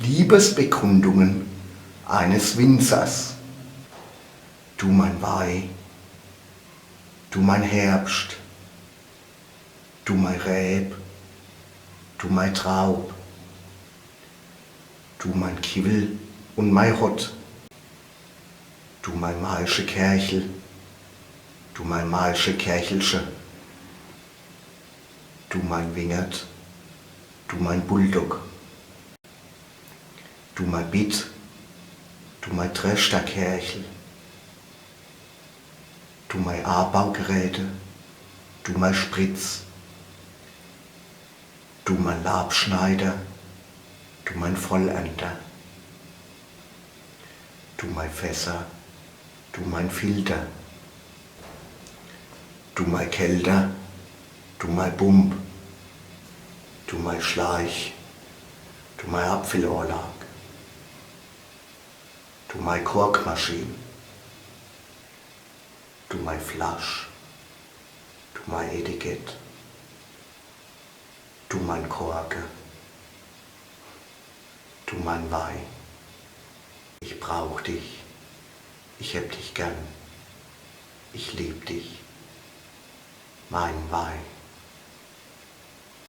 Liebesbekundungen eines Winzers. Du mein Weih, du mein Herbst, du mein Räb, du mein Traub, du mein Kiwel und mein Hott, du mein Maische Kerchel, du mein Maische Kerchelsche, du mein Wingert, du mein Bulldog, du mein Bitt, du mein Trösterkerchel, du mein Abbaugeräte, du mein Spritz, du mein Labschneider, du mein Vollernter, du mein Fässer, du mein Filter, du mein Kelter, du mein Bump, du mein Schleich, du mein Apfelorlag, du mein Korkmaschine, du mein Flasch, du mein Etikett, du mein Korke, du mein Weih. Ich brauch dich, ich heb dich gern, ich lieb dich, mein Weih.